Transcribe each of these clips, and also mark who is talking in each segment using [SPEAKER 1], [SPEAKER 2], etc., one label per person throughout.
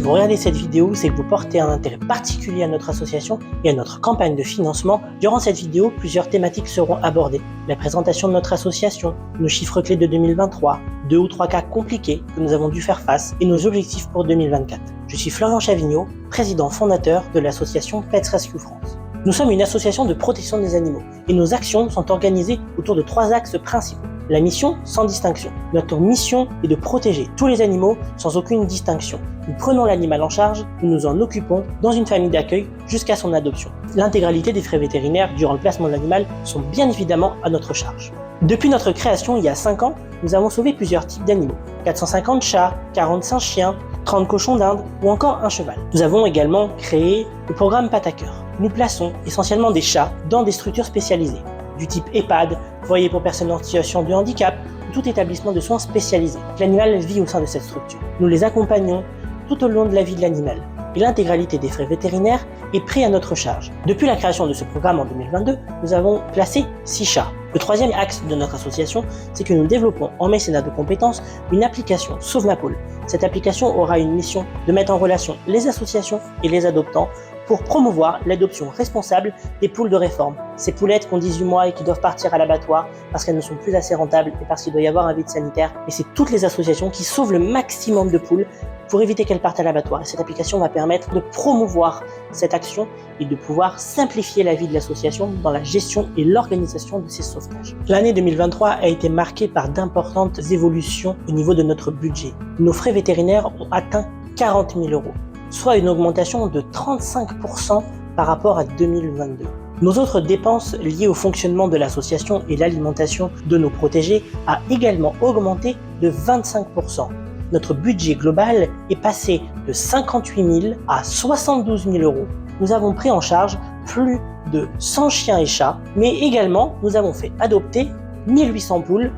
[SPEAKER 1] vous regardez cette vidéo, c'est que vous portez un intérêt particulier à notre association et à notre campagne de financement. Durant cette vidéo, plusieurs thématiques seront abordées. La présentation de notre association, nos chiffres clés de 2023, 2 ou 3 cas compliqués que nous avons dû faire face et nos objectifs pour 2024. Je suis Florian Chavignaud, président fondateur de l'association Pets Rescue France. Nous sommes une association de protection des animaux et nos actions sont organisées autour de 3 axes principaux. La mission sans distinction. Notre mission est de protéger tous les animaux sans aucune distinction. Nous prenons l'animal en charge, nous nous en occupons dans une famille d'accueil jusqu'à son adoption. L'intégralité des frais vétérinaires durant le placement de l'animal sont bien évidemment à notre charge. Depuis notre création il y a 5 ans, nous avons sauvé plusieurs types d'animaux. 450 chats, 45 chiens, 30 cochons d'Inde ou encore un cheval. Nous avons également créé le programme Pattes à Cœur. Nous plaçons essentiellement des chats dans des structures spécialisées, du type EHPAD, foyer pour personnes en situation de handicap ou tout établissement de soins spécialisé. L'animal vit au sein de cette structure. Nous les accompagnons tout au long de la vie de l'animal et l'intégralité des frais vétérinaires est prise à notre charge. Depuis la création de ce programme en 2022, nous avons placé 6 chats. Le troisième axe de notre association, c'est que nous développons en mécénat de compétences une application Sauve ma poule. Cette application aura une mission de mettre en relation les associations et les adoptants pour promouvoir l'adoption responsable des poules de réforme. Ces poulettes qui ont 18 mois et qui doivent partir à l'abattoir parce qu'elles ne sont plus assez rentables et parce qu'il doit y avoir un vide sanitaire. Et c'est toutes les associations qui sauvent le maximum de poules pour éviter qu'elles partent à l'abattoir. Et cette application va permettre de promouvoir cette action et de pouvoir simplifier la vie de l'association dans la gestion et l'organisation de ces sauvetages. L'année 2023 a été marquée par d'importantes évolutions au niveau de notre budget. Nos frais vétérinaires ont atteint 40 000 €, soit une augmentation de 35% par rapport à 2022. Nos autres dépenses liées au fonctionnement de l'association et l'alimentation de nos protégés a également augmenté de 25%. Notre budget global est passé de 58 000 à 72 000 €. Nous avons pris en charge plus de 100 chiens et chats, mais également nous avons fait adopter 1800 poules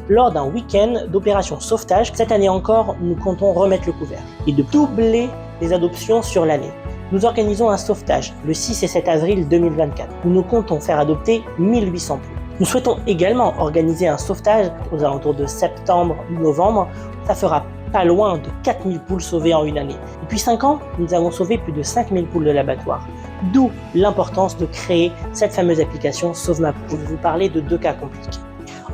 [SPEAKER 1] lors d'un week-end d'opération sauvetage. Cette année encore, nous comptons remettre le couvert et de doubler les adoptions sur l'année. Nous organisons un sauvetage le 6 et 7 avril 2024 où nous comptons faire adopter 1800 poules. Nous souhaitons également organiser un sauvetage aux alentours de septembre-novembre. Ça fera pas loin de 4000 poules sauvées en une année. Depuis 5 ans, nous avons sauvé plus de 5000 poules de l'abattoir. D'où l'importance de créer cette fameuse application Sauve ma poule. Je vais vous parler de 2 cas compliqués.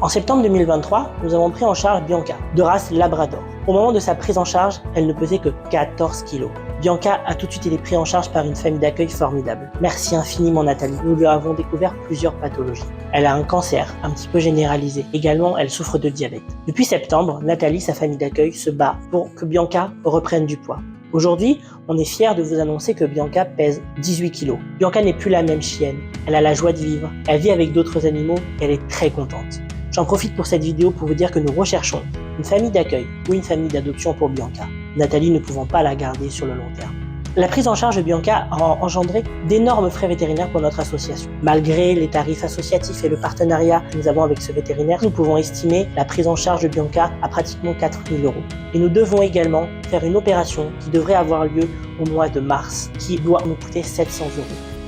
[SPEAKER 1] En septembre 2023, nous avons pris en charge Bianca, de race Labrador. Au moment de sa prise en charge, elle ne pesait que 14 kg. Bianca a tout de suite été prise en charge par une famille d'accueil formidable. Merci infiniment Nathalie. Nous lui avons découvert plusieurs pathologies. Elle a un cancer un petit peu généralisé. Également, elle souffre de diabète. Depuis septembre, Nathalie, sa famille d'accueil, se bat pour que Bianca reprenne du poids. Aujourd'hui, on est fiers de vous annoncer que Bianca pèse 18 kg. Bianca n'est plus la même chienne. Elle a la joie de vivre. Elle vit avec d'autres animaux et elle est très contente. J'en profite pour cette vidéo pour vous dire que nous recherchons une famille d'accueil ou une famille d'adoption pour Bianca. Nathalie ne pouvant pas la garder sur le long terme. La prise en charge de Bianca a engendré d'énormes frais vétérinaires pour notre association. Malgré les tarifs associatifs et le partenariat que nous avons avec ce vétérinaire, nous pouvons estimer la prise en charge de Bianca à pratiquement 4 000 €. Et nous devons également faire une opération qui devrait avoir lieu au mois de mars, qui doit nous coûter 700 €.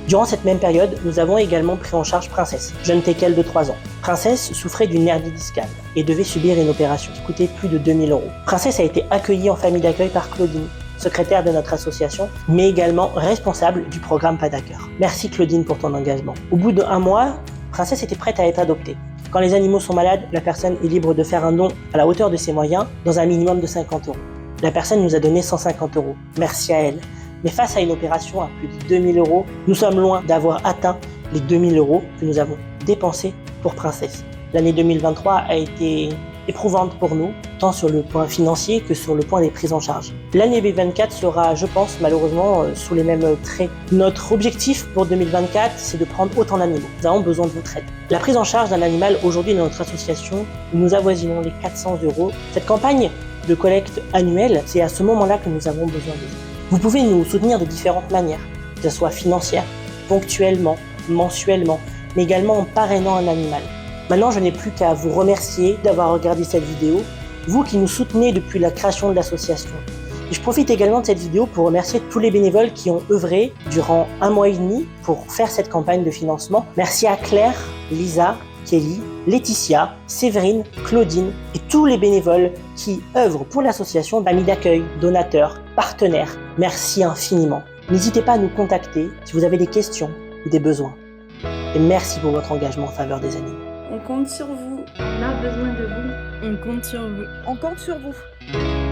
[SPEAKER 1] Durant cette même période, nous avons également pris en charge Princesse, jeune teckel de 3 ans. Princesse souffrait d'une hernie discale et devait subir une opération qui coûtait plus de 2 000 €. Princesse a été accueillie en famille d'accueil par Claudine, secrétaire de notre association, mais également responsable du programme Pattes à Cœur. Merci Claudine pour ton engagement. Au bout d'1 mois, Princesse était prête à être adoptée. Quand les animaux sont malades, la personne est libre de faire un don à la hauteur de ses moyens dans un minimum de 50 €. La personne nous a donné 150 €. Merci à elle. Mais face à une opération à plus de 2 000 €, nous sommes loin d'avoir atteint les 2 000 € que nous avons dépensés pour Princesse. L'année 2023 a été éprouvante pour nous, tant sur le point financier que sur le point des prises en charge. L'année 2024 sera, je pense, malheureusement, sous les mêmes traits. Notre objectif pour 2024, c'est de prendre autant d'animaux. Nous avons besoin de votre aide. La prise en charge d'un animal, aujourd'hui, dans notre association, nous avoisinons les 400 €. Cette campagne de collecte annuelle, c'est à ce moment-là que nous avons besoin de vous. Vous pouvez nous soutenir de différentes manières, que ce soit financière, ponctuellement, mensuellement, mais également en parrainant un animal. Maintenant, je n'ai plus qu'à vous remercier d'avoir regardé cette vidéo, vous qui nous soutenez depuis la création de l'association. Et je profite également de cette vidéo pour remercier tous les bénévoles qui ont œuvré durant 1 mois et demi pour faire cette campagne de financement. Merci à Claire, Lisa, Kelly, Laetitia, Séverine, Claudine et tous les bénévoles qui œuvrent pour l'association, familles d'accueil, donateurs, partenaires. Merci infiniment. N'hésitez pas à nous contacter si vous avez des questions ou des besoins. Et merci pour votre engagement en faveur des animaux.
[SPEAKER 2] On compte sur vous.
[SPEAKER 3] On a besoin de vous.
[SPEAKER 2] On compte sur vous.
[SPEAKER 4] On compte sur vous.